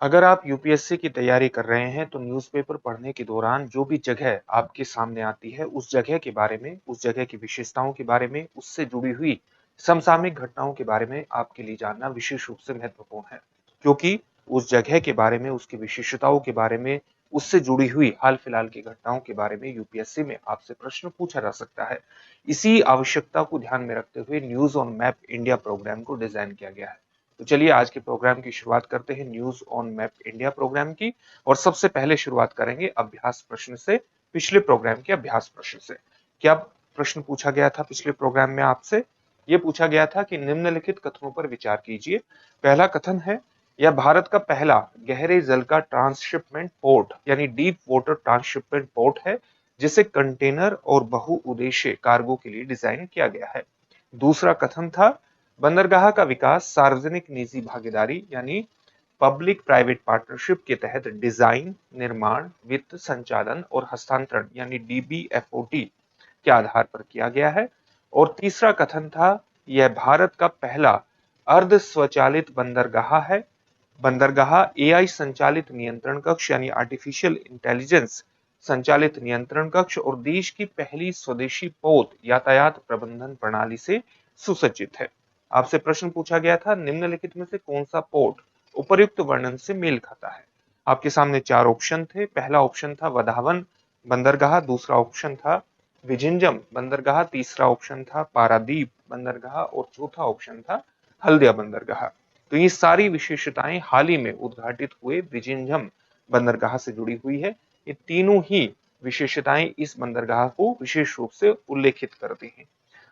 अगर आप यूपीएससी की तैयारी कर रहे हैं तो न्यूज़पेपर पढ़ने के दौरान जो भी जगह आपके सामने आती है उस जगह के बारे में, उस जगह की विशेषताओं के बारे में, उससे जुड़ी हुई समसामयिक घटनाओं के बारे में आपके लिए जानना विशेष रूप से महत्वपूर्ण है। क्योंकि उस जगह के बारे में, उसकी विशेषताओं के बारे में, उससे जुड़ी हुई हाल फिलहाल की घटनाओं के बारे में यूपीएससी में आपसे प्रश्न पूछा जा सकता है। इसी आवश्यकता को ध्यान में रखते हुए news on map India program को डिजाइन किया गया है। तो चलिए आज के प्रोग्राम की शुरुआत करते हैं news on map India programme की। और सबसे पहले शुरुआत करेंगे अभ्यास प्रश्न से, पिछले प्रोग्राम के अभ्यास प्रश्न से। क्या प्रश्न पूछा गया था पिछले प्रोग्राम में आपसे? यह पूछा गया था कि निम्नलिखित कथनों पर विचार कीजिए। पहला कथन है, यह भारत का पहला गहरे जल का ट्रांसशिपमेंट पोर्ट यानी डीप वाटर ट्रांसशिपमेंट पोर्ट है, जिसे कंटेनर और बहुउद्देशीय कार्गो के लिए डिजाइन किया गया है। दूसरा कथन था, बंदरगाह का विकास सार्वजनिक निजी भागीदारी यानी पब्लिक प्राइवेट पार्टनरशिप के तहत डिजाइन, निर्माण, वित्त, संचालन और हस्तांतरण यानी डीबीएफओटी के आधार पर किया गया है। और तीसरा कथन था, यह भारत का पहला अर्ध स्वचालित बंदरगाह है। बंदरगाह एआई संचालित नियंत्रण कक्ष यानी आर्टिफिशियल इंटेलिजेंस संचालित नियंत्रण कक्ष और देश की पहली स्वदेशी पोत यातायात प्रबंधन प्रणाली से सुसज्जित है। आपसे प्रश्न पूछा गया था, निम्नलिखित में से कौन सा पोर्ट उपर्युक्त वर्णन से मेल खाता है? आपके सामने चार ऑप्शन थे। पहला ऑप्शन था वधावन बंदरगाह, दूसरा ऑप्शन था विझिंजम बंदरगाह, तीसरा ऑप्शन था पारादीप बंदरगाह और चौथा ऑप्शन था हल्दिया बंदरगाह। तो ये सारी विशेषताएं हाल ही में उद्घाटित हुए विझिंजम बंदरगाह से जुड़ी हुई है। ये तीनों ही विशेषताएं इस बंदरगाह को विशेष रूप से उल्लेखित करती हैं।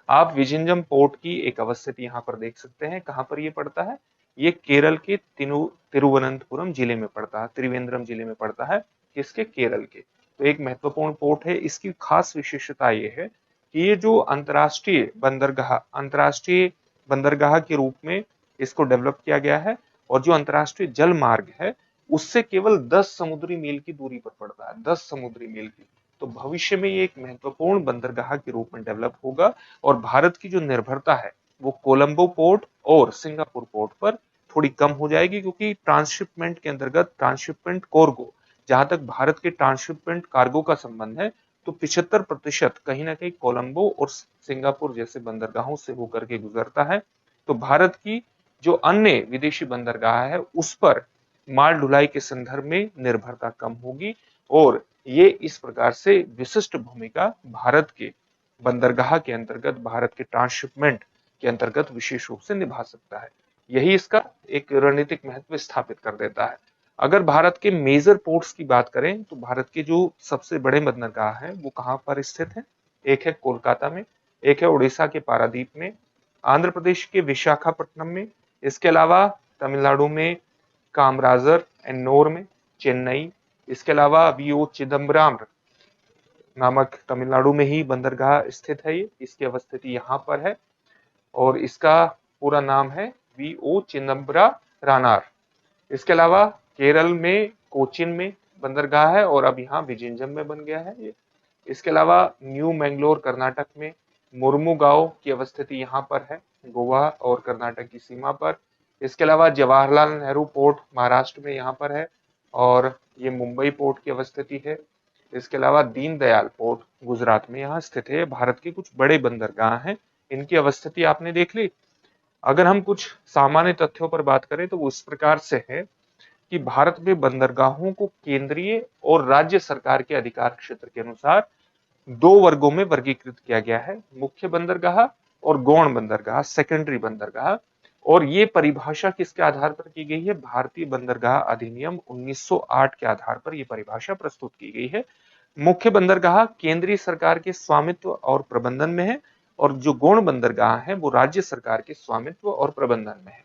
आप विझिंजम पोर्ट की एक अवस्थिति यहाँ पर देख सकते हैं। कहाँ पर ये पड़ता है? ये केरल के तिरुवनंतपुरम जिले में पड़ता है, त्रिवेंद्रम जिले में पड़ता है। किसके? केरल के। तो एक महत्वपूर्ण पोर्ट है। इसकी खास विशेषता ये है कि ये जो अंतरराष्ट्रीय बंदरगाह के रूप में इसको डेवलप किया गया है और जो अंतरराष्ट्रीय जल मार्ग है उससे केवल 10 समुद्री मील की दूरी पर पड़ता है, 10 समुद्री मील की। तो भविष्य में ये एक महत्वपूर्ण बंदरगाह के रूप में डेवलप होगा और भारत की जो निर्भरता है वो कोलंबो पोर्ट और सिंगापुर पोर्ट पर थोड़ी कम हो जाएगी, क्योंकि ट्रांसशिपमेंट के अंतर्गत ट्रांसशिपमेंट कार्गो, जहां तक भारत के ट्रांसशिपमेंट कार्गो का संबंध है, तो 75% कहीं ना कहीं कोलंबो और सिंगापुर जैसे बंदरगाहों से होकर के गुजरता है। तो भारत की जो अन्य विदेशी बंदरगाह है उस पर माल ढुलाई के संदर्भ में निर्भरता कम होगी और ये इस प्रकार से विशिष्ट भूमिका भारत के बंदरगाह के अंतर्गत, भारत के ट्रांसशिपमेंट के अंतर्गत विशेष रूप से निभा सकता है। यही इसका एक रणनीतिक महत्व स्थापित कर देता है। अगर भारत के मेजर पोर्ट्स की बात करें तो भारत के जो सबसे बड़े बंदरगाह हैं वो कहां पर स्थित है? एक है कोलकाता में, एक है उड़ीसा के पारादीप में, आंध्र प्रदेश के विशाखापट्टनम में, इसके अलावा तमिलनाडु में कामराजर, एन्नोर में, चेन्नई, इसके अलावा वीओ चिदम्बरम नामक तमिलनाडु में ही बंदरगाह स्थित है। ये इसकी अवस्थिति यहाँ पर है और इसका पूरा नाम है वीओ चिदम्बरा रानार। इसके अलावा केरल में कोचिन में बंदरगाह है और अब यहाँ विजिंजम में बन गया है ये। इसके अलावा न्यू मैंगलोर कर्नाटक में मुर्मुगांव की अवस्थिति यहाँ पर है, गोवा और कर्नाटक की सीमा पर। इसके अलावा जवाहरलाल नेहरू पोर्ट महाराष्ट्र में यहाँ पर है और ये मुंबई पोर्ट की अवस्थिति है। इसके अलावा दीनदयाल पोर्ट गुजरात में यहाँ स्थित है। भारत के कुछ बड़े बंदरगाह हैं, इनकी अवस्थिति आपने देख ली। अगर हम कुछ सामान्य तथ्यों पर बात करें तो वो इस प्रकार से है कि भारत में बंदरगाहों को केंद्रीय और राज्य सरकार के अधिकार क्षेत्र के अनुसार दो वर्गों में वर्गीकृत किया गया है, मुख्य बंदरगाह और गौण बंदरगाह, सेकेंडरी बंदरगाह। और ये परिभाषा किसके आधार पर की गई है? भारतीय बंदरगाह अधिनियम 1908 के आधार पर यह परिभाषा प्रस्तुत की गई है। मुख्य बंदरगाह केंद्रीय सरकार के स्वामित्व और प्रबंधन में है और जो गौण बंदरगाह है वो राज्य सरकार के स्वामित्व और प्रबंधन में है।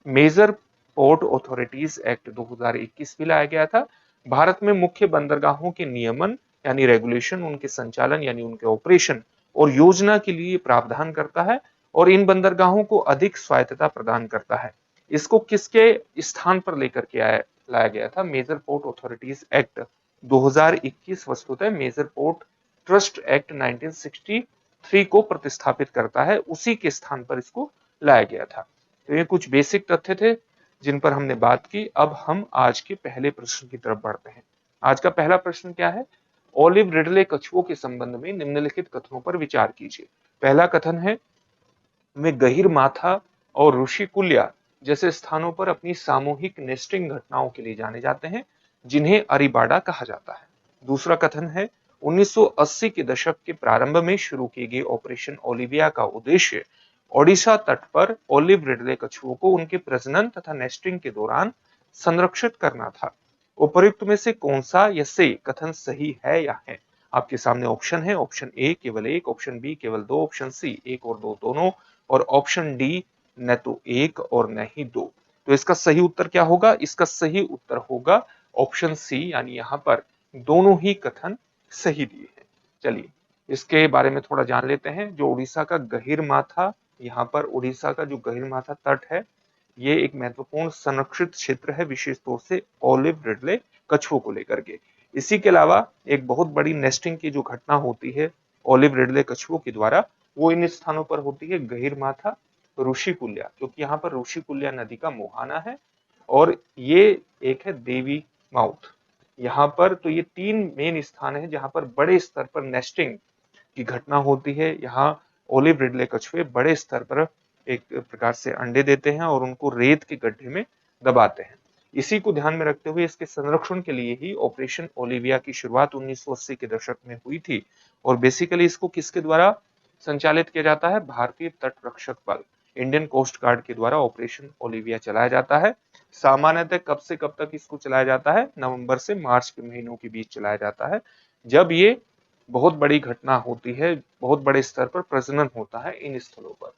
मेजर पोर्ट अथॉरिटीज एक्ट 2021 भी लाया गया था। भारत में मुख्य बंदरगाहों के नियमन यानी रेगुलेशन, उनके संचालन यानी उनके ऑपरेशन और योजना के लिए प्रावधान करता है और इन बंदरगाहों को अधिक स्वायत्तता प्रदान करता है। इसको किसके स्थान पर लेकर के लाया गया था? मेजर पोर्ट अथॉरिटीज एक्ट 2021 वस्तुतः मेजर पोर्ट ट्रस्ट एक्ट 1963 को प्रतिस्थापित करता है, उसी के स्थान पर इसको लाया गया था। तो ये कुछ बेसिक तथ्य थे जिन पर हमने बात की। अब हम आज के पहले प्रश्न की तरफ बढ़ते हैं। आज का पहला प्रश्न क्या है? ओलिव रिडले कछुओं के संबंध में निम्नलिखित कथनों पर विचार कीजिए। पहला कथन है, वे गहीर माथा और ऋषिकुल्या जैसे स्थानों पर अपनी सामूहिक नेस्टिंग घटनाओं के लिए जाने जाते हैं, जिन्हें अरीबाडा कहा जाता है। दूसरा कथन है, 1980 के दशक के प्रारंभ में शुरू की गई ऑपरेशन ओलिविया का उद्देश्य ओडिशा तट पर ओलिव रिडले कछुओं को उनके प्रजनन तथा नेस्टिंग के दौरान संरक्षित करना था। उपर्युक्त में से कौन सा या से कथन सही है या है? आपके सामने ऑप्शन है। ऑप्शन ए केवल एक, ऑप्शन बी केवल दो, ऑप्शन सी एक और दो दोनों, और ऑप्शन डी न तो एक और न ही दो। तो इसका सही उत्तर क्या होगा? इसका सही उत्तर होगा ऑप्शन सी, यानी यहाँ पर दोनों ही कथन सही दिए हैं। चलिए इसके बारे में थोड़ा जान लेते हैं। जो उड़ीसा का गहीर माथा, यहाँ पर उड़ीसा का जो गहीर माथा तट है, ये एक महत्वपूर्ण संरक्षित क्षेत्र है, विशेष तौर से ओलिव रिडले कछुओं को लेकर के। इसी के अलावा एक बहुत बड़ी नेस्टिंग की जो घटना होती है ओलिव रिडले कछुओं के द्वारा, वो इन स्थानों पर होती है, गहीर माथा, ऋषिकुल्या, क्योंकि यहाँ पर ऋषिकुल्या नदी का मुहाना है, और ये एक है देवी माउथ। यहाँ पर तो ये तीन मेन स्थान है जहाँ पर बड़े स्तर पर नेस्टिंग की घटना होती है। यहाँ ओलिव रिडले कछुए बड़े स्तर पर एक प्रकार से अंडे देते हैं और उनको रेत के गड्ढे में दबाते हैं। इसी को ध्यान में रखते हुए इसके संरक्षण के लिए ही ऑपरेशन ओलिविया की शुरुआत 1980 के दशक में हुई थी, और बेसिकली इसको किसके द्वारा संचालित किया जाता है? भारतीय तट रक्षक बल, इंडियन कोस्ट गार्ड के द्वारा ऑपरेशन ओलिविया चलाया जाता है। सामान्यतः कब से कब तक इसको चलाया जाता है? नवंबर से मार्च के महीनों के बीच चलाया जाता है, जब ये बहुत बड़ी घटना होती है, बहुत बड़े स्तर पर प्रजनन होता है इन स्थलों पर।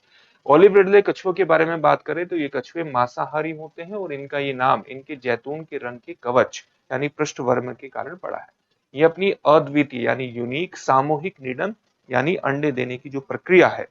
ओलिव रिडले कछुओं के बारे में बात करें तो ये कछुए मांसाहारी होते हैं, और इनका ये नाम इनके जैतून के रंग के कवच यानी पृष्ठवर्म के कारण पड़ा है। ये अपनी अद्वितीय यानी यूनिक सामूहिक निडन यानी अंडे देने की जो प्रक्रिया है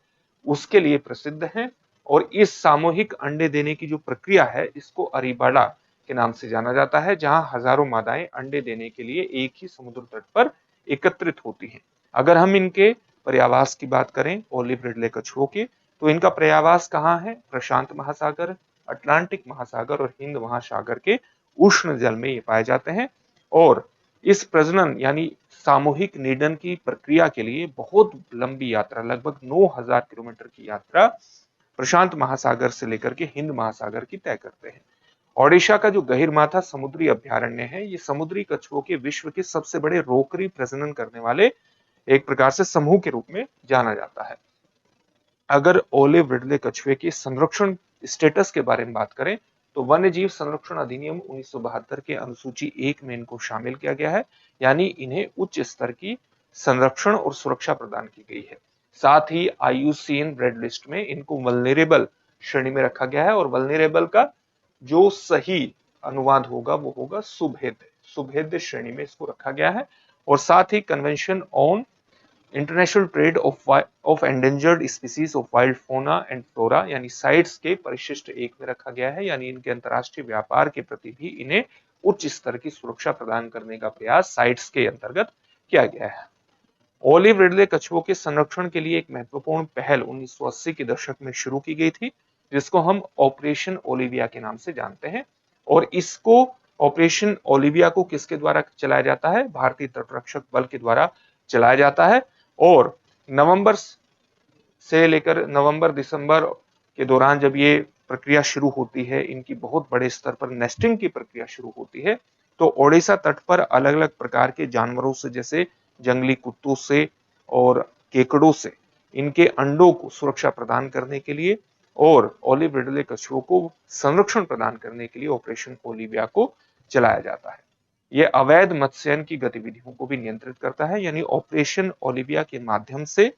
उसके लिए प्रसिद्ध है, और इस सामूहिक अंडे देने की जो प्रक्रिया है इसको अरीबाडा के नाम से जाना जाता है, जहां हजारों मादाएं अंडे देने के लिए एक ही समुद्र तट पर एकत्रित होती हैं। अगर हम इनके पर्यावास की बात करें ओलिव रिडले कछुओं के, तो इनका पर्यावास कहाँ है? प्रशांत महासागर, अटलांटिक महासागर और हिंद महासागर के उष्ण जल में ये पाए जाते हैं। और इस प्रजनन यानी सामूहिक निडन की प्रक्रिया के लिए बहुत लंबी यात्रा, लगभग 9000 किलोमीटर की यात्रा प्रशांत महासागर से लेकर के हिंद महासागर की तय करते हैं। ओडिशा का जो गहीरमाथा समुद्री अभयारण्य है, ये समुद्री कछुओं के विश्व के सबसे बड़े रोकरी प्रजनन करने वाले एक प्रकार से समूह के रूप में जाना जाता है। अगर ओलिव रिडले कछुए के संरक्षण स्टेटस के बारे में बात करें तो वन्य जीव संरक्षण अधिनियम 1972 के अनुसूची 1 में इनको शामिल किया गया है, यानी इन्हें उच्च स्तर की संरक्षण और सुरक्षा प्रदान की गई है। साथ ही IUCN रेड लिस्ट में इनको वल्नरेबल श्रेणी में रखा गया है, और वल्नरेबल का जो सही अनुवाद होगा वो होगा सुभेद्य, सुभेद्य श्रेणी में इसको रखा गया है। और साथ ही convention on international trade of endangered species of wild fauna and flora यानी साइट्स के परिशिष्ट 1 में रखा गया है, यानी इनके अंतरराष्ट्रीय व्यापार के प्रति भी इन्हें उच्च स्तर की सुरक्षा प्रदान करने का प्रयास साइट्स के अंतर्गत किया गया है। ओलिव रिडले कछुओं के संरक्षण के लिए एक महत्वपूर्ण पहल 1980 के दशक में शुरू की गई थी, जिसको हम ऑपरेशन ओलिविया के नाम से जानते हैं। और इसको ऑपरेशन ओलिविया को किसके द्वारा चलाया जाता है? भारतीय तटरक्षक बल के द्वारा चलाया जाता है। और नवंबर से लेकर नवंबर दिसंबर के दौरान जब ये प्रक्रिया शुरू होती है, इनकी बहुत बड़े स्तर पर नेस्टिंग की प्रक्रिया शुरू होती है, तो ओडिशा तट पर अलग अलग प्रकार के जानवरों से, जैसे जंगली कुत्तों से और केकड़ों से इनके अंडों को सुरक्षा प्रदान करने के लिए और ओलिव रिडले कछुओं को संरक्षण प्रदान करने के लिए ऑपरेशन ओलिविया को चलाया जाता है। यह अवैध मत्स्यन की गतिविधियों को भी नियंत्रित करता है, यानी ऑपरेशन ओलिविया के माध्यम से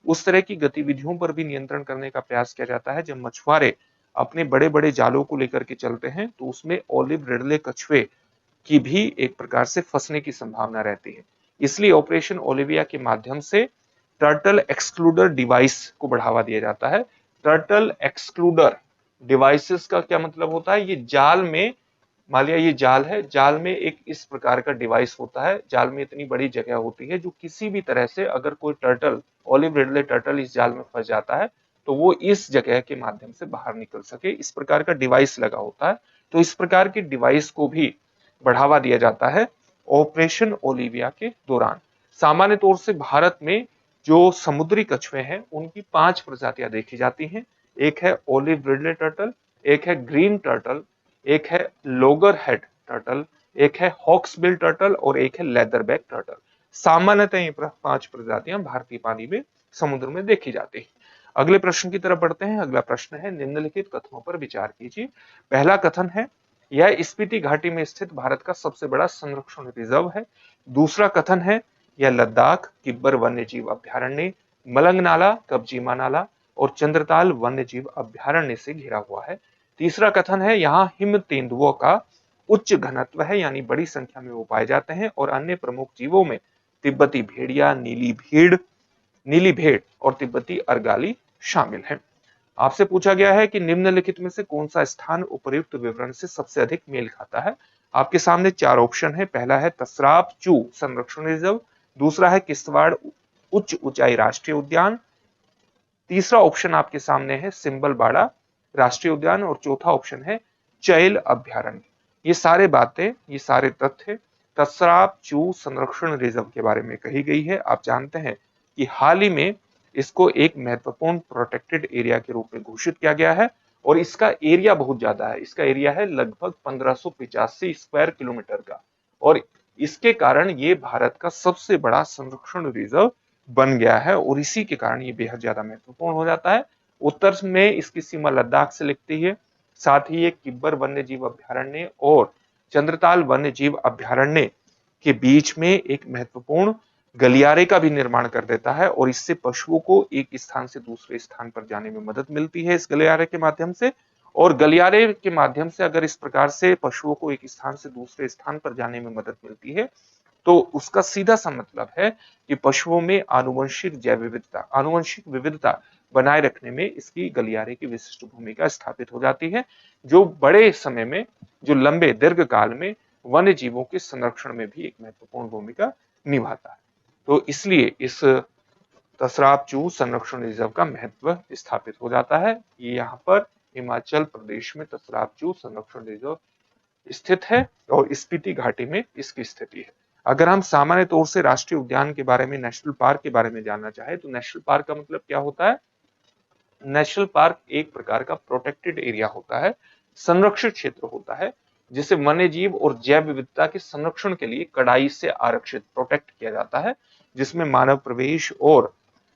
उस तरह की गतिविधियों पर भी नियंत्रण करने का प्रयास किया जाता है। जब मछुआरे अपने बड़े बड़े जालों को लेकर के चलते हैं तो उसमें ओलिव रिडले कछुए की भी एक प्रकार से फंसने की संभावना रहती है। इसलिए ऑपरेशन ओलिविया के माध्यम से टर्टल एक्सक्लूडर डिवाइस को बढ़ावा दिया जाता है। टर्टल एक्सक्लूडर डिवाइसेस का क्या मतलब होता है? ये जाल में, मान लिया ये जाल है, जाल में एक इस प्रकार का डिवाइस होता है, जाल में इतनी बड़ी जगह होती है जो किसी भी तरह से अगर कोई टर्टल, ओलिव रिडले टर्टल इस जाल में फंस जाता है तो वो इस जगह के माध्यम से बाहर निकल सके, इस प्रकार का डिवाइस लगा होता है। तो इस प्रकार की डिवाइस को भी बढ़ावा दिया जाता है ऑपरेशन ओलिविया के दौरान। सामान्य तौर से भारत में जो समुद्री कछुए हैं उनकी 5 प्रजातियां देखी जाती हैं। एक है ओलिव रिडले टर्टल, एक है ग्रीन टर्टल, एक है लोगर हेड टर्टल, एक है हॉक्सबिल टर्टल और एक है लेदरबैक टर्टल। सामान्यतः ये 5 प्रजातियां भारतीय पानी में समुद्र में देखी जाती है। अगले प्रश्न की तरफ बढ़ते हैं। अगला प्रश्न है निम्नलिखित कथनों पर विचार कीजिए। पहला कथन है यह स्पीति घाटी में स्थित भारत का सबसे बड़ा संरक्षण रिजर्व है। दूसरा कथन है यह लद्दाख किब्बर वन्यजीव अभ्यारण्य, मलंगनाला, कब्जीमा नाला और चंद्रताल वन्यजीव अभ्यारण्य से घिरा हुआ है। तीसरा कथन है यहाँ हिम तेंदुओं का उच्च घनत्व है, यानी बड़ी संख्या में वो पाए जाते हैं और अन्य प्रमुख जीवों में तिब्बती भेड़िया, नीली भेड़ और तिब्बती अर्गाली शामिल है। आपसे पूछा गया है कि निम्नलिखित में से कौन सा स्थान उपर्युक्त विवरण से सबसे अधिक मेल खाता है। आपके सामने 4 ऑप्शन है। पहला है तसराप चू संरक्षण रिजर्व, दूसरा है किश्तवाड़ उच्च ऊंचाई राष्ट्रीय उद्यान, तीसरा ऑप्शन आपके सामने है सिंबलबाड़ा राष्ट्रीय उद्यान और चौथा ऑप्शन है चैल अभ्यारण्य। ये सारे तथ्य तसराप चू संरक्षण रिजर्व के बारे में कही गई है। आप जानते हैं कि हाल ही में इसको एक महत्वपूर्ण प्रोटेक्टेड एरिया के रूप में घोषित किया गया है और इसका एरिया बहुत ज्यादा है। इसका एरिया है लगभग 1585 स्क्वायर किलोमीटर का और इसके कारण ये भारत का सबसे बड़ा संरक्षण रिजर्व बन गया है और इसी के कारण ये बेहद ज्यादा महत्वपूर्ण हो जाता है। उत्तर में इसकी सीमा लद्दाख से लगती है, साथ ही ये किब्बर वन्यजीव अभ्यारण्य और चंद्रताल वन्यजीव अभ्यारण्य के बीच में एक महत्वपूर्ण गलियारे का भी निर्माण कर देता है और इससे पशुओं को एक स्थान से दूसरे स्थान पर जाने में मदद मिलती है इस गलियारे के माध्यम से। और गलियारे के माध्यम से अगर इस प्रकार से पशुओं को एक स्थान से दूसरे स्थान पर जाने में मदद मिलती है तो उसका सीधा सा मतलब है कि पशुओं में आनुवंशिक विविधता बनाए रखने में इसकी गलियारे की विशिष्ट भूमिका स्थापित हो जाती है, जो बड़े समय में, जो लंबे दीर्घ काल में वन्य जीवों के संरक्षण में भी एक महत्वपूर्ण भूमिका निभाता है। तो इसलिए इस तसराप चू संरक्षण रिजर्व का महत्व स्थापित हो जाता है। ये यहाँ पर हिमाचल प्रदेश में तसराप चू संरक्षण रिजर्व स्थित है और स्पीति घाटी में इसकी स्थिति है। अगर हम सामान्य तौर से राष्ट्रीय उद्यान के बारे में, नेशनल पार्क के बारे में जानना चाहे तो नेशनल पार्क का मतलब क्या होता है। नेशनल पार्क एक प्रकार का प्रोटेक्टेड एरिया होता है, संरक्षित क्षेत्र होता है जिसे वन्य जीव और जैव विविधता के संरक्षण के लिए कड़ाई से आरक्षित प्रोटेक्ट किया जाता है, जिसमें मानव प्रवेश और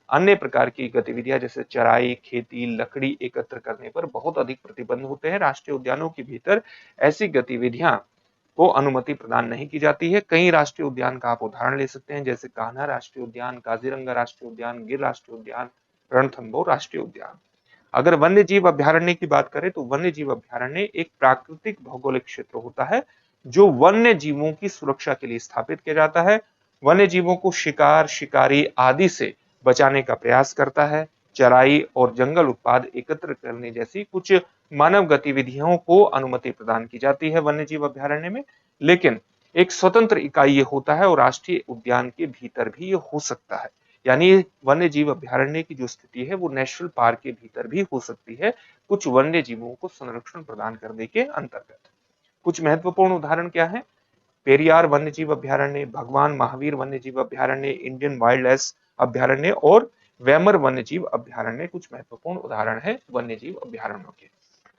अन्य प्रकार की गतिविधियां जैसे चराई, खेती, लकड़ी एकत्र करने पर बहुत अधिक प्रतिबंध होते हैं। राष्ट्रीय उद्यानों के भीतर ऐसी गतिविधियां को अनुमति प्रदान नहीं की जाती है। कई राष्ट्रीय उद्यान का आप उदाहरण ले सकते हैं जैसे कान्हा राष्ट्रीय उद्यान, काजीरंगा राष्ट्रीय उद्यान, गिर राष्ट्रीय उद्यान, रणथंभौर राष्ट्रीय उद्यान। अगर वन्य जीव अभ्यारण्य की बात करें तो वन्य जीव अभ्यारण्य एक प्राकृतिक भौगोलिक क्षेत्र होता है जो वन्य जीवों की सुरक्षा के लिए स्थापित किया जाता है। वन्य जीवों को शिकार, शिकारी आदि से बचाने का प्रयास करता है। चराई और जंगल उत्पाद एकत्र करने जैसी कुछ मानव गतिविधियों को अनुमति प्रदान की जाती है वन्य जीव अभ्यारण्य में, लेकिन एक स्वतंत्र इकाई ये होता है और राष्ट्रीय उद्यान के भीतर भी ये हो सकता है। यानी वन्य जीव अभ्यारण्य की जो स्थिति है वो नेशनल पार्क के भीतर भी हो सकती है कुछ वन्य जीवों को संरक्षण प्रदान करने के अंतर्गत। कुछ महत्वपूर्ण उदाहरण क्या है। पेरियार वन्य जीव अभ्यारण्य, भगवान महावीर वन्य जीव अभ्यारण्य, इंडियन वाइल्ड लाइफ अभ्यारण्य और वेमर वन्य जीव अभ्यारण्य कुछ महत्वपूर्ण उदाहरण है वन्य जीव अभ्यारण्यों के।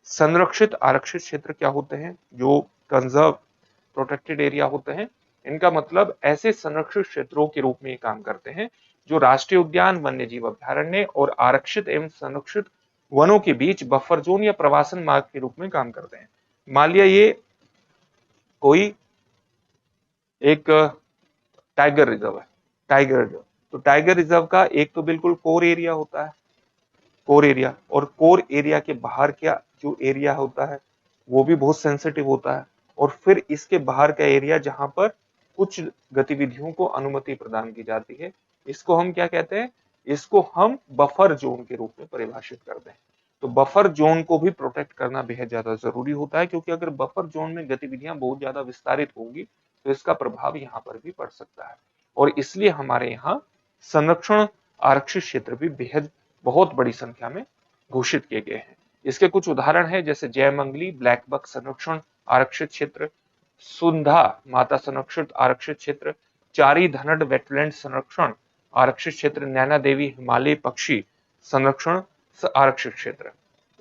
संरक्षित आरक्षित क्षेत्र क्या होते हैं, जो कंजर्व प्रोटेक्टेड एरिया होते हैं। इनका मतलब ऐसे संरक्षित क्षेत्रों के रूप में काम करते हैं जो राष्ट्रीय उद्यान, वन्य जीव अभ्यारण्य और आरक्षित एवं संरक्षित वनों के बीच बफर जोन या प्रवासन मार्ग के रूप में काम करते हैं। मान लिया ये कोई एक टाइगर रिजर्व है, टाइगर रिजर्व, तो टाइगर रिजर्व का एक तो बिल्कुल कोर एरिया होता है, कोर एरिया, और कोर एरिया के बाहर क्या जो एरिया होता है वो भी बहुत सेंसिटिव होता है, और फिर इसके बाहर का एरिया जहां पर कुछ गतिविधियों को अनुमति प्रदान की जाती है, इसको हम क्या कहते हैं, इसको हम बफर जोन के रूप में परिभाषित करते हैं। तो बफर जोन को भी प्रोटेक्ट करना बेहद ज्यादा जरूरी होता है, क्योंकि अगर बफर जोन में गतिविधियां बहुत ज्यादा विस्तारित होंगी तो इसका प्रभाव यहाँ पर भी पड़ सकता है, और इसलिए हमारे यहाँ संरक्षण आरक्षित क्षेत्र भी बेहद बहुत बड़ी संख्या में घोषित किए गए हैं। इसके कुछ उदाहरण है जैसे जयमंगली ब्लैक बक संरक्षण आरक्षित क्षेत्र, सुंधा माता संरक्षित आरक्षित क्षेत्र, चारी धनड वेटलैंड संरक्षण आरक्षित क्षेत्र, नैना देवी हिमालय पक्षी संरक्षण आरक्षित क्षेत्र।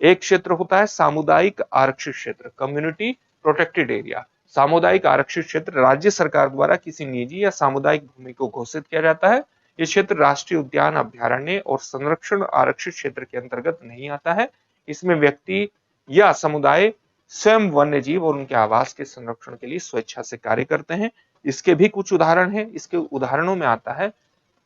एक क्षेत्र होता है सामुदायिक आरक्षित क्षेत्र, कम्युनिटी प्रोटेक्टेड एरिया। सामुदायिक आरक्षित क्षेत्र राज्य सरकार द्वारा किसी निजी या सामुदायिक भूमि को घोषित किया जाता है। ये क्षेत्र राष्ट्रीय उद्यान, अभ्यारण्य और संरक्षण आरक्षित क्षेत्र के अंतर्गत नहीं आता है। इसमें व्यक्ति या समुदाय स्वयं वन्य जीव और उनके आवास के संरक्षण के लिए स्वेच्छा से कार्य करते हैं। इसके भी कुछ उदाहरण हैं। इसके उदाहरणों में आता है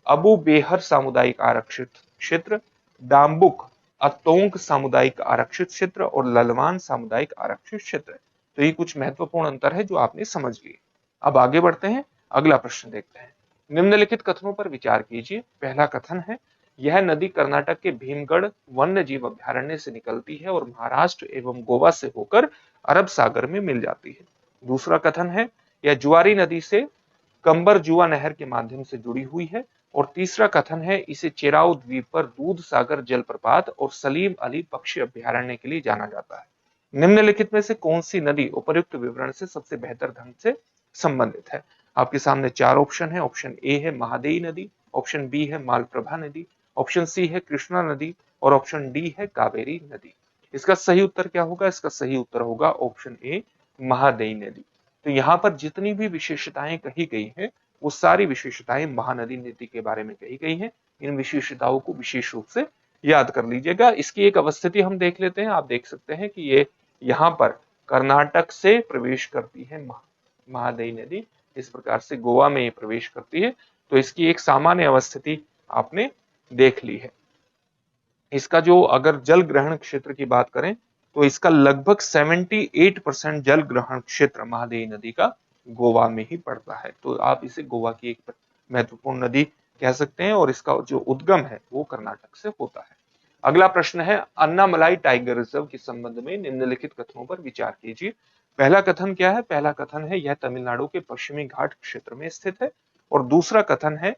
अबू बेहर सामुदायिक आरक्षित क्षेत्र, डाम्बुक अतोंक सामुदायिक आरक्षित क्षेत्र और ललवान सामुदायिक आरक्षित क्षेत्र। तो ये कुछ महत्वपूर्ण अंतर है जो आपने समझ लिए। अब आगे बढ़ते हैं, अगला प्रश्न देखते हैं। निम्नलिखित कथनों पर विचार कीजिए। पहला कथन है, यह नदी कर्नाटक के भीमगढ़ वन्य जीव अभ्यारण्य से निकलती है और महाराष्ट्र एवं गोवा से होकर अरब सागर में मिल जाती है। दूसरा कथन है, यह जुआरी नदी से कंबरजुआ नहर के माध्यम से जुड़ी हुई है। और तीसरा कथन है, इसे चेराऊ द्वीप पर दूध सागर जलप्रपात और सलीम अली पक्षी अभ्यारण्य के लिए जाना जाता है। निम्नलिखित में से कौन सी नदी उपर्युक्त विवरण से सबसे बेहतर ढंग से संबंधित है? आपके सामने चार ऑप्शन है। ऑप्शन ए है महादेई नदी, ऑप्शन बी है मालप्रभा नदी, ऑप्शन सी है कृष्णा नदी और ऑप्शन डी है कावेरी नदी। इसका सही उत्तर क्या होगा? इसका सही उत्तर होगा ऑप्शन ए महादेई नदी। तो यहाँ पर जितनी भी विशेषताएं कही गई हैं वो सारी विशेषताएं महानदी नदी के बारे में कही गई हैं। इन विशेषताओं को विशेष रूप से याद कर लीजिएगा। इसकी एक अवस्थिति हम देख लेते हैं। आप देख सकते हैं कि ये यहाँ पर कर्नाटक से प्रवेश करती है महादेई नदी, इस प्रकार से गोवा में प्रवेश करती है। तो इसकी एक सामान्य अवस्थिति आपने देख ली है। इसका जो अगर जल ग्रहण क्षेत्र की बात करें तो इसका लगभग 78% जल ग्रहण क्षेत्र महादेई नदी का गोवा में ही पड़ता है। तो आप इसे गोवा की एक महत्वपूर्ण नदी कह सकते हैं और इसका जो उद्गम है वो कर्नाटक से होता है। अगला प्रश्न है, अन्नामलाई टाइगर रिजर्व के संबंध में निम्नलिखित कथनों पर विचार कीजिए। पहला कथन क्या है? पहला कथन है, यह तमिलनाडु के पश्चिमी घाट क्षेत्र में स्थित है। और दूसरा कथन है,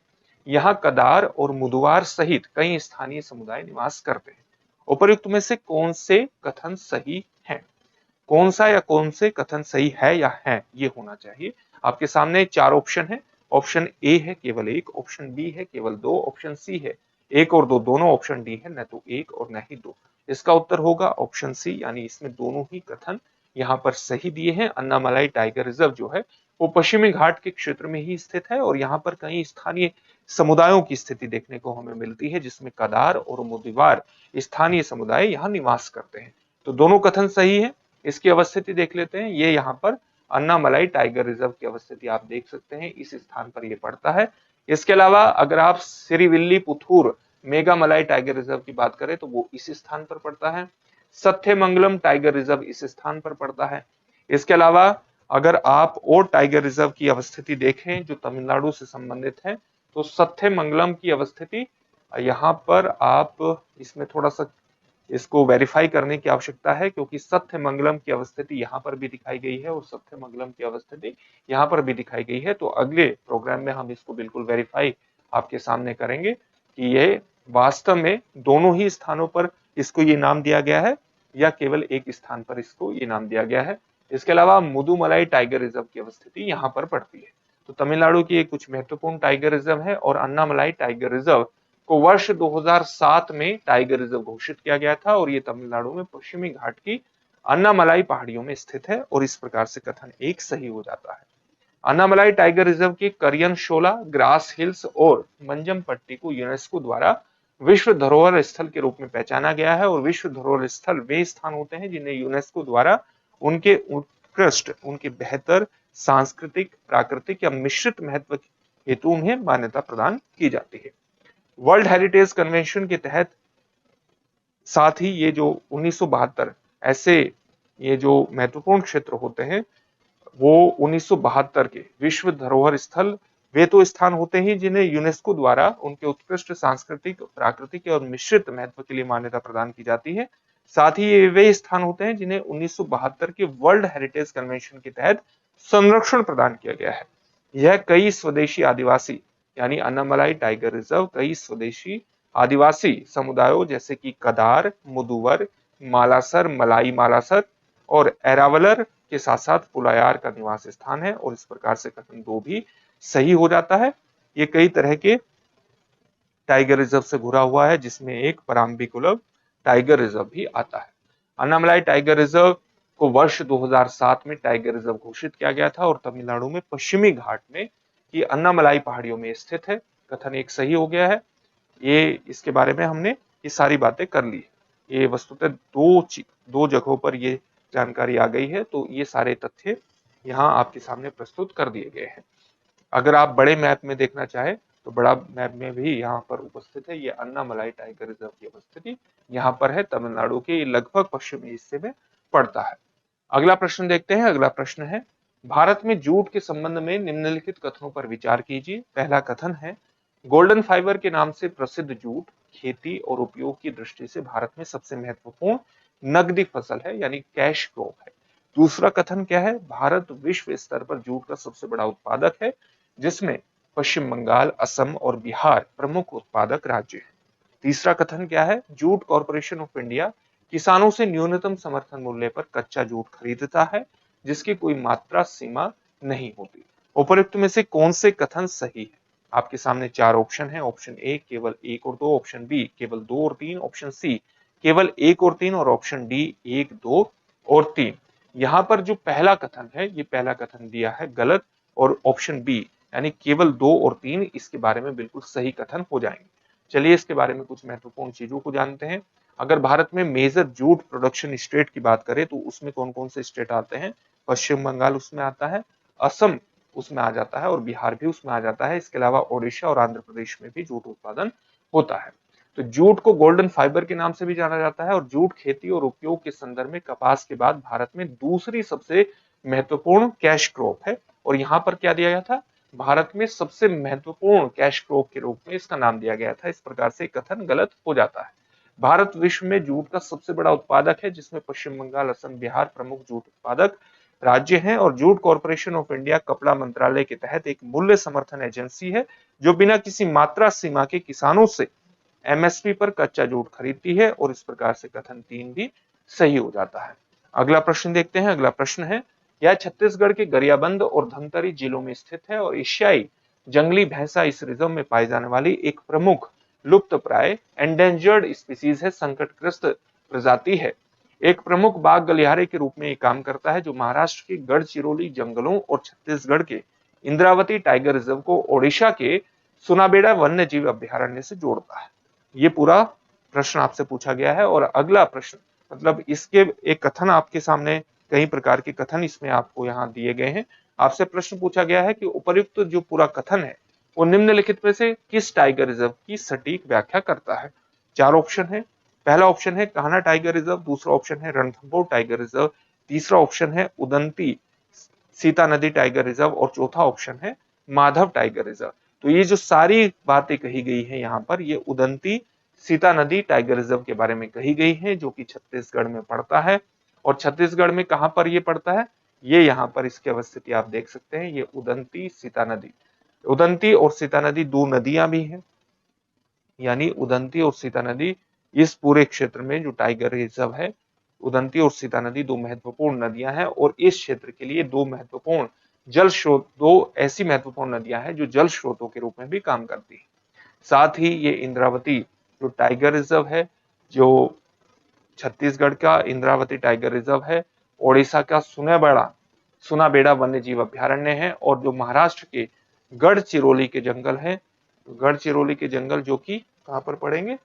यहाँ कदार और मुदुवार सहित कई स्थानीय समुदाय निवास करते हैं। उपर्युक्त में से कौन से कथन सही हैं? कौन सा या कौन से कथन सही है या है, ये होना चाहिए। आपके सामने चार ऑप्शन है। ऑप्शन ए है केवल एक, ऑप्शन बी है केवल दो, ऑप्शन सी है एक और दो दोनों, ऑप्शन डी है न तो एक और न ही दो। इसका उत्तर होगा ऑप्शन सी, यानी इसमें दोनों ही कथन यहाँ पर सही दिए हैं। अन्नामलाई टाइगर रिजर्व जो है वो पश्चिमी घाट के क्षेत्र में ही स्थित है और यहाँ पर कई स्थानीय समुदायों की स्थिति देखने को हमें मिलती है, जिसमें कदार और मुदिवार स्थानीय समुदाय यहाँ निवास करते हैं। तो दोनों कथन सही है। इसकी अवस्थिति देख लेते हैं। ये यहाँ पर अन्नामलाई टाइगर रिजर्व की अवस्थिति आप देख सकते हैं, इस स्थान पर ये पड़ता है। इसके अलावा अगर आप श्रीविल्लीपुथूर मेघामलाई टाइगर रिजर्व की बात करें तो वो इस स्थान पर पड़ता है। सत्यमंगलम टाइगर रिजर्व इस स्थान पर पड़ता है। इसके अलावा अगर आप और टाइगर रिजर्व की अवस्थिति देखें जो तमिलनाडु से संबंधित है तो सत्यमंगलम की अवस्थिति यहाँ पर आप इसमें थोड़ा सा इसको वेरीफाई करने की आवश्यकता है, क्योंकि सत्यमंगलम की अवस्थिति यहाँ पर भी दिखाई गई है और सत्यमंगलम की अवस्थिति यहाँ पर भी दिखाई गई है। तो अगले प्रोग्राम में हम इसको बिल्कुल वेरीफाई आपके सामने करेंगे कि ये वास्तव में दोनों ही स्थानों पर इसको ये नाम दिया गया है या केवल एक स्थान पर इसको ये नाम दिया गया है। इसके अलावा मुदुमलाई टाइगर रिजर्व की अवस्थिति यहाँ पर पड़ती है। तो तमिलनाडु की एक कुछ महत्वपूर्ण टाइगर रिजर्व है और अन्नामलाई टाइगर रिजर्व को वर्ष 2007 में टाइगर रिजर्व घोषित किया गया था और ये तमिलनाडु में पश्चिमी घाट की अन्नामलाई पहाड़ियों में स्थित है और इस प्रकार से कथन एक सही हो जाता है। अन्नामलाई टाइगर रिजर्व के करियन शोला, ग्रास हिल्स और मंजम पट्टी को यूनेस्को द्वारा विश्व धरोहर स्थल के रूप में पहचाना गया है और विश्व धरोहर स्थल वे स्थान होते हैं जिन्हें यूनेस्को द्वारा उनके उत्कृष्ट, उनके बेहतर सांस्कृतिक, प्राकृतिक या मिश्रित महत्व हेतु उन्हें मान्यता प्रदान की जाती है। वर्ल्ड हेरिटेज कन्वेंशन के तहत साथ ही ये जो 1972 ऐसे ये जो महत्वपूर्ण क्षेत्र होते हैं वो 1972 के विश्व धरोहर स्थल वे तो स्थान होते हैं जिन्हें यूनेस्को द्वारा उनके उत्कृष्ट सांस्कृतिक, प्राकृतिक और मिश्रित महत्व के लिए मान्यता प्रदान की जाती है। साथ ही ये वे स्थान होते हैं जिन्हें 1972 के वर्ल्ड हेरिटेज कन्वेंशन के तहत संरक्षण प्रदान किया गया है। यह कई स्वदेशी आदिवासी यानी अन्नामलाई टाइगर रिजर्व कई स्वदेशी आदिवासी समुदायों जैसे कि कदार, मुदुवर, मालासर, मलाई मालासर और एरावलर के साथ साथ पुलायार का निवास स्थान है, और इस प्रकार से कथन 2 भी सही हो जाता है। ये कई तरह के टाइगर रिजर्व से घुरा हुआ है, जिसमें एक पराम्बिकुलम टाइगर रिजर्व भी आता है। अन्नामलाई टाइगर रिजर्व को वर्ष 2007 में टाइगर रिजर्व घोषित किया गया था और तमिलनाडु में पश्चिमी घाट में की अन्नामलाई पहाड़ियों में स्थित है। कथन 1 सही हो गया है। ये इसके बारे में हमने ये सारी बातें कर ली है। ये वस्तुतः दो जगहों पर ये जानकारी आ गई है, तो ये सारे तथ्य यहाँ आपके सामने प्रस्तुत कर दिए गए हैं। अगर आप बड़े मैप में देखना चाहे तो बड़ा मैप में भी यहाँ पर उपस्थित है। ये अन्नामलाई टाइगर रिजर्व की उपस्थिति यहाँ पर है, तमिलनाडु के लगभग पश्चिमी हिस्से में पड़ता है। अगला प्रश्न देखते हैं। अगला प्रश्न है, भारत में जूट के संबंध में निम्नलिखित कथनों पर विचार कीजिए। पहला कथन है, गोल्डन फाइबर के नाम से प्रसिद्ध जूट खेती और उपयोग की दृष्टि से भारत में सबसे महत्वपूर्ण नकदी फसल है, यानी कैश क्रॉप है। दूसरा कथन क्या है, भारत विश्व स्तर पर जूट का सबसे बड़ा उत्पादक है, जिसमें पश्चिम बंगाल, असम और बिहार प्रमुख उत्पादक राज्य हैं। तीसरा कथन क्या है, जूट कॉरपोरेशन ऑफ इंडिया किसानों से न्यूनतम समर्थन मूल्य पर कच्चा जूट खरीदता है, जिसकी कोई मात्रा सीमा नहीं होती। उपरोक्त में से कौन से कथन सही है? आपके सामने 4 ऑप्शन है। ऑप्शन ए केवल 1 और 2, ऑप्शन बी केवल 2 और 3, ऑप्शन सी केवल 1 और 3 और ऑप्शन डी 1, 2 और 3। यहाँ पर जो पहला कथन है, ये पहला कथन दिया है गलत, और ऑप्शन बी यानी केवल 2 और 3 इसके बारे में बिल्कुल सही कथन हो जाएंगे। चलिए इसके बारे में कुछ महत्वपूर्ण चीजों को जानते हैं। अगर भारत में मेजर जूट प्रोडक्शन स्टेट की बात करें तो उसमें कौन कौन से स्टेट आते हैं? पश्चिम बंगाल उसमें आता है, असम उसमें आ जाता है और बिहार भी उसमें आ जाता है। इसके अलावा ओडिशा और आंध्र प्रदेश में भी जूट उत्पादन होता है। तो जूट को गोल्डन फाइबर के नाम से भी जाना जाता है और जूट खेती और उपयोग के संदर्भ में कपास के बाद भारत में दूसरी सबसे महत्वपूर्ण कैश क्रॉप है। और यहाँ पर क्या दिया गया था? भारत में सबसे महत्वपूर्ण कैश क्रॉप के रूप में इसका नाम दिया गया था। इस प्रकार से कथन गलत हो जाता है। भारत विश्व में जूट का सबसे बड़ा उत्पादक है, जिसमें पश्चिम बंगाल, असम, बिहार प्रमुख जूट उत्पादक राज्य हैं। और जूट कॉरपोरेशन ऑफ इंडिया कपड़ा मंत्रालय के तहत एक मूल्य समर्थन एजेंसी है, जो बिना किसी मात्रा सीमा के किसानों से एमएसपी पर कच्चा जूट खरीदती है। और इस प्रकार से कथन 3 भी सही हो जाता है। अगला प्रश्न देखते हैं। अगला प्रश्न है, यह छत्तीसगढ़ के गरियाबंद और धमतरी जिलों में स्थित है और एशियाई जंगली भैंसा इस रिजर्व में पाई जाने वाली एक प्रमुख लुप्त प्राय एंडेंजर्ड स्पीसीज है, संकटग्रस्त प्रजाति है। एक प्रमुख बाघ गलियारे के रूप में ये काम करता है, जो महाराष्ट्र के गढ़चिरौली जंगलों और छत्तीसगढ़ के इंद्रावती टाइगर रिजर्व को ओडिशा के सुनाबेड़ा वन्य जीव अभ्यारण्य से जोड़ता है। ये पूरा प्रश्न आपसे पूछा गया है। और अगला प्रश्न मतलब इसके एक कथन आपके सामने, कई प्रकार के कथन इसमें आपको यहाँ दिए गए हैं। आपसे प्रश्न पूछा गया है कि उपर्युक्त जो पूरा कथन है वो निम्नलिखित में से किस टाइगर रिजर्व की सटीक व्याख्या करता है? 4 ऑप्शन है। पहला ऑप्शन है कान्हा टाइगर रिजर्व, दूसरा ऑप्शन है रणथंभौर टाइगर रिजर्व, तीसरा ऑप्शन है उदंती सीता नदी टाइगर रिजर्व और चौथा ऑप्शन है माधव टाइगर रिजर्व। तो ये जो सारी बातें कही गई है यहाँ पर, ये उदंती सीता नदी टाइगर रिजर्व के बारे में कही गई है, जो कि छत्तीसगढ़ में पड़ता है। और छत्तीसगढ़ में कहां पर ये पड़ता है? ये यहाँ पर इसकी अवस्थिति आप देख सकते हैं। ये उदंती सीता नदी, उदंती और सीता नदी 2 नदियां भी हैं, यानी उदंती और सीता नदी इस पूरे क्षेत्र में जो टाइगर रिजर्व है, उदंती और सीता नदी 2 महत्वपूर्ण नदियां हैं। और इस क्षेत्र के लिए 2 महत्वपूर्ण जल स्रोत, 2 ऐसी महत्वपूर्ण नदियां हैं जो जल स्रोतों के रूप में भी काम करती है। साथ ही ये इंद्रावती जो टाइगर रिजर्व है, जो छत्तीसगढ़ का इंद्रावती टाइगर रिजर्व है, ओडिशा का सुनाबेड़ा वन्य जीव अभ्यारण्य है, और जो महाराष्ट्र के गढ़चिरौली के जंगल है, गढ़चिरौली के जंगल जो कि कहां पर पड़ेंगे,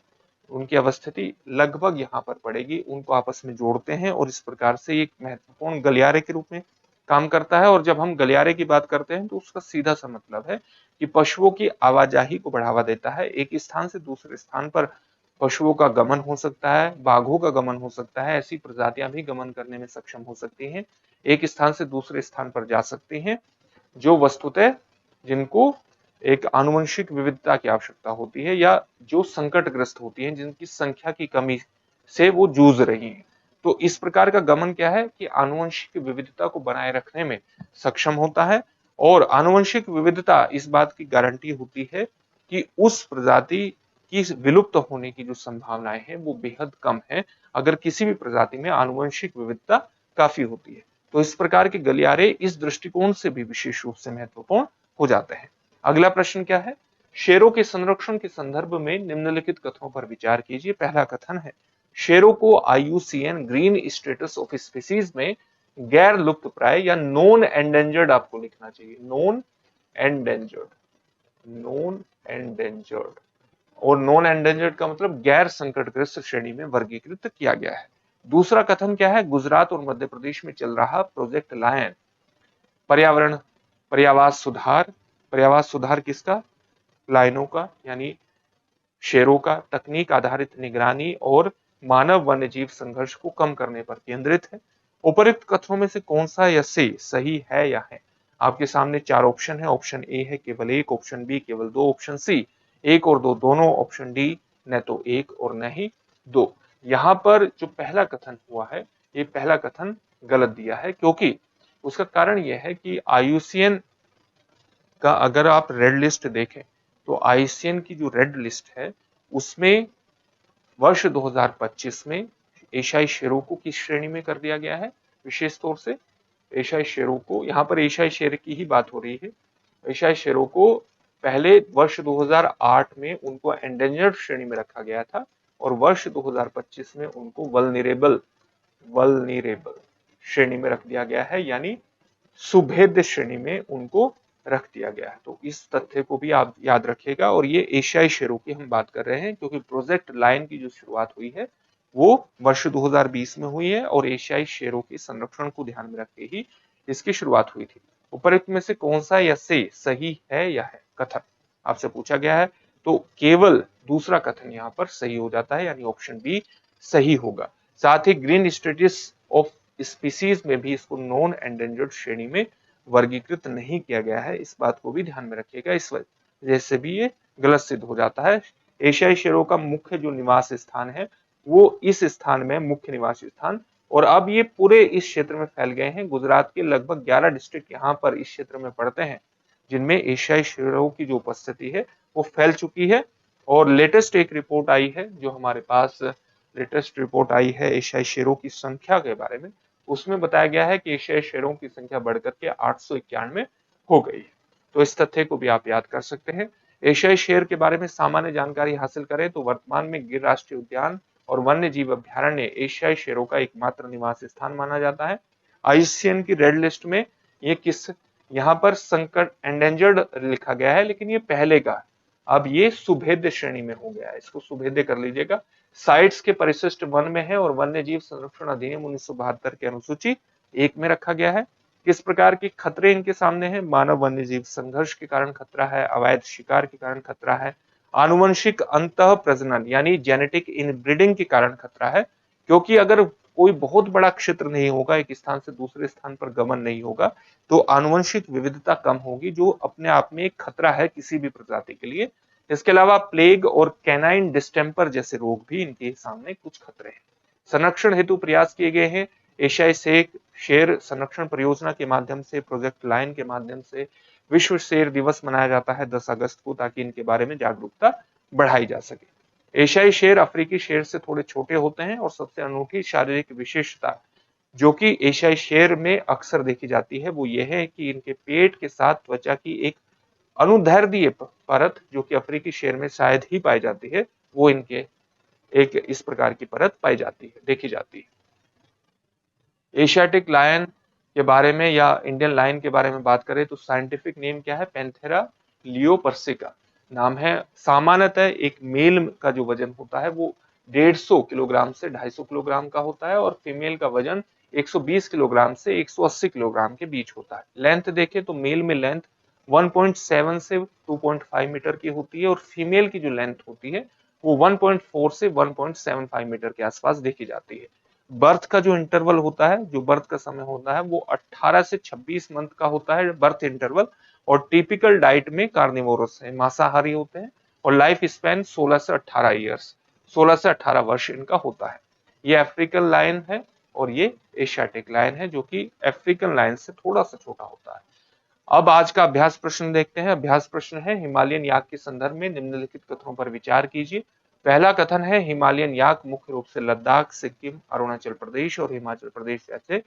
उनकी अवस्थिति लगभग यहाँ पर पड़ेगी, उनको आपस में जोड़ते हैं। और इस प्रकार से एक महत्वपूर्ण गलियारे के रूप में काम करता है। और जब हम गलियारे की बात करते हैं तो उसका सीधा सा मतलब है कि पशुओं की आवाजाही को बढ़ावा देता है। एक स्थान से दूसरे स्थान पर पशुओं का गमन हो सकता है, बाघों का गमन हो सकता है, ऐसी प्रजातियां भी गमन करने में सक्षम हो सकती हैं, एक स्थान से दूसरे स्थान पर जा सकती हैं, जो वस्तुतः जिनको एक आनुवंशिक विविधता की आवश्यकता होती है, या जो संकटग्रस्त होती हैं, जिनकी संख्या की कमी से वो जूझ रही हैं। तो इस प्रकार का गमन क्या है कि आनुवंशिक विविधता को बनाए रखने में सक्षम होता है। और आनुवंशिक विविधता इस बात की गारंटी होती है कि उस प्रजाति की विलुप्त होने की जो संभावनाएं हैं वो बेहद कम है। अगर किसी भी प्रजाति में आनुवंशिक विविधता काफी होती है। तो इस प्रकार के गलियारे इस दृष्टिकोण से भी विशेष रूप से महत्वपूर्ण हो जाते हैं। अगला प्रश्न क्या है? शेरों के संरक्षण के संदर्भ में निम्नलिखित कथनों पर विचार कीजिए। पहला कथन है, शेरों को IUCN green status of species में गैर लुप्त प्राय या नॉन एंडेंजर्ड आपको लिखना चाहिए, नॉन एंडेंजर्ड, नॉन एंडेंजर्ड, और नॉन एंडेंजर्ड का मतलब गैर संकटग्रस्त श्रेणी में वर्गीकृत किया गया है। दूसरा कथन क्या है? गुजरात और मध्य प्रदेश में चल रहा प्रोजेक्ट लायन पर्यावरण पर्यावास सुधार किसका? लायनों का, यानी शेरों का तकनीक आधारित निगरानी और मानव वन्यजीव संघर्ष को कम करने पर केंद्रित है। उपरोक्त कथनों में से कौन सा या से सही है या है? आपके सामने चार ऑप्शन है। ऑप्शन ए है केवल एक, ऑप्शन बी केवल दो, ऑप्शन सी एक और दो दोनों, ऑप्शन डी न तो एक और न ही दो। यहाँ पर जो पहला कथन हुआ है, ये पहला कथन गलत दिया है, क्योंकि उसका कारण यह है कि IUCN का अगर आप रेड लिस्ट देखें तो IUCN की जो रेड लिस्ट है उसमें वर्ष 2025 में एशियाई शेरों को किस श्रेणी में कर दिया गया है? विशेष तौर से एशियाई शेरों को, यहाँ पर एशियाई शेर की ही बात हो रही है, एशियाई शेरों को पहले वर्ष 2008 में उनको एंडेंजर्ड श्रेणी में रखा गया था और वर्ष 2025 में उनको वल्नरेबल श्रेणी में रख दिया गया है, यानी सुभेद्य श्रेणी में उनको रख दिया गया है। तो इस तथ्य को भी आप याद रखिएगा। और ये एशियाई शेरों की हम बात कर रहे हैं, क्योंकि प्रोजेक्ट लायन की जो शुरुआत हुई है वो वर्ष 2020 में हुई है और एशियाई शेरों के संरक्षण को ध्यान में रख के ही इसकी शुरुआत हुई थी। उपरोक्त में से कौन सा या से सही है या है कथन आपसे पूछा गया है, तो केवल दूसरा कथन यहाँ पर सही हो जाता है, यानी ऑप्शन बी सही होगा। साथ ही ग्रीन स्टेटस ऑफ स्पीसीज में भी इसको नॉन एंडेंजर्ड श्रेणी में वर्गीकृत नहीं किया गया है, इस बात को भी ध्यान में रखिएगा, इस वजह से भी ये गलत सिद्ध हो जाता है। एशियाई शेरों का मुख्य जो निवास स्थान है वो इस स्थान में मुख्य निवास स्थान, और अब ये पूरे इस क्षेत्र में फैल गए हैं। गुजरात के लगभग 11 डिस्ट्रिक्ट यहाँ पर इस क्षेत्र में पड़ते हैं, जिनमें एशियाई शेरों की जो उपस्थिति है वो फैल चुकी है। और लेटेस्ट एक रिपोर्ट आई है, जो हमारे पास लेटेस्ट रिपोर्ट आई है एशियाई शेरों की संख्या के बारे में, उसमें बताया गया है कि एशियाई शेरों की संख्या बढ़कर के 891 हो गई है। तो इस तथ्य को भी आप याद कर सकते हैं। एशियाई शेर के बारे में सामान्य जानकारी हासिल करें तो वर्तमान में गिर राष्ट्रीय उद्यान और वन्य जीव अभ्यारण्य एशियाई शेरों का एकमात्र निवास स्थान माना जाता है। IUCN की रेड लिस्ट में ये किस, यहाँ पर संकट एंडेंजर्ड लिखा गया है, लेकिन ये पहले का, अब ये सुभेद्य श्रेणी में हो गया है, इसको सुभेद्य कर लीजिएगा। साइट्स के परिशिष्ट वन में है और वन्य जीव संरक्षण अधिनियम 1972 के अनुसूची 1 में रखा गया है। किस प्रकार के खतरे इनके सामने हैं? मानव वन्य जीव संघर्ष के कारण खतरा है, अवैध शिकार के कारण खतरा है, आनुवंशिक अंतः प्रजनन यानी जेनेटिक इनब्रीडिंग के कारण खतरा है, क्योंकि अगर कोई बहुत बड़ा क्षेत्र नहीं होगा, एक स्थान से दूसरे स्थान पर गमन नहीं होगा, तो आनुवंशिक विविधता कम होगी, जो अपने आप में एक खतरा है किसी भी प्रजाति के लिए। इसके अलावा प्लेग और कैनाइन डिस्टेंपर जैसे रोग भी इनके सामने कुछ खतरे हैं। संरक्षण हेतु प्रयास किए गए हैं। एशियाई शेर संरक्षण परियोजना के माध्यम से, प्रोजेक्ट लायन के माध्यम से विश्व शेर दिवस मनाया जाता है 10 अगस्त को, ताकि इनके बारे में जागरूकता बढ़ाई जा सके। एशियाई शेर अफ्रीकी शेर से थोड़े छोटे होते हैं और सबसे अनूठी शारीरिक विशेषता जो कि एशियाई शेर में अक्सर देखी जाती है वो ये है कि इनके पेट के साथ त्वचा की एक अनुदैर्ध्य परत, जो कि अफ्रीकी शेर में शायद ही पाई जाती है, वो इनके एक इस प्रकार की परत पाई जाती है, देखी जाती है। एशियाटिक लायन के बारे में या इंडियन लायन के बारे में बात करें तो साइंटिफिक नेम क्या है? पैंथेरा लियोपर्सिका नाम है। सामान्यतः एक मेल का जो वजन होता है वो 150 किलोग्राम से 250 किलोग्राम का होता है और फीमेल का वजन 120 किलोग्राम से 180 किलोग्राम के बीच होता है। लेंथ देखें तो मेल में लेंथ 1.7 से 2.5 मीटर की होती है और फीमेल की जो लेंथ होती है वो 1.4 से 1.75 मीटर के आसपास देखी जाती है। बर्थ का जो इंटरवल होता है, जो बर्थ का समय होता है वो 18 से 26 मंथ का होता है बर्थ इंटरवल, और टिपिकल डाइट में कार्निवोरस है, मांसाहारी होते हैं, और लाइफ स्पैन 16 से 18 ईयर्स, 16 से 18 वर्ष इनका होता है। ये अफ्रीकन लायन है और ये एशियाटिक लायन है, जो कि अफ्रीकन लायन से थोड़ा सा छोटा होता है। अब आज का अभ्यास प्रश्न देखते हैं। अभ्यास प्रश्न है, हिमालयन याक के संदर्भ में निम्नलिखित कथनों पर विचार कीजिए। पहला कथन है हिमालयन याक मुख्य रूप से लद्दाख, सिक्किम, अरुणाचल प्रदेश और हिमाचल प्रदेश जैसे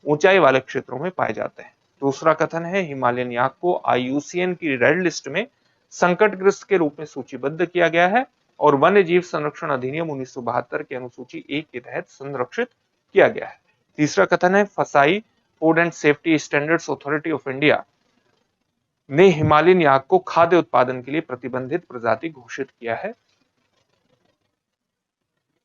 ऊंचाई वाले क्षेत्रों में पाए जाते हैं। दूसरा कथन है हिमालयन याक को IUCN की रेड लिस्ट में संकटग्रस्त के रूप में सूचीबद्ध किया गया है और वन्य जीव संरक्षण अधिनियम 1972 की अनुसूची 1 के तहत संरक्षित किया गया है। तीसरा कथन है फसाई food and safety standards authority of India ने हिमालयन याक को खाद्य उत्पादन के लिए प्रतिबंधित प्रजाति घोषित किया है।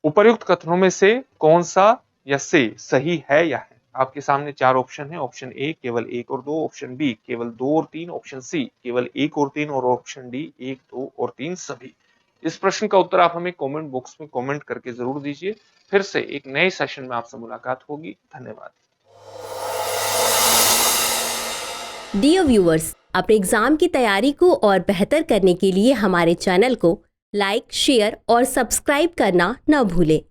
उपर्युक्त कथनों में से कौन सा या से सही है या है? आपके सामने 4 ऑप्शन है। ऑप्शन ए केवल 1 और 2, ऑप्शन बी केवल 2 और 3, ऑप्शन सी केवल 1 और 3 और ऑप्शन डी 1, 2 और 3 सभी। इस प्रश्न का उत्तर आप हमें कमेंट बॉक्स में कमेंट करके जरूर दीजिए। फिर से एक नए सेशन में आपसे मुलाकात होगी। धन्यवाद। डियर व्यूअर्स, अपने एग्जाम की तैयारी को और बेहतर करने के लिए हमारे चैनल को लाइक, शेयर और सब्सक्राइब करना न भूलें।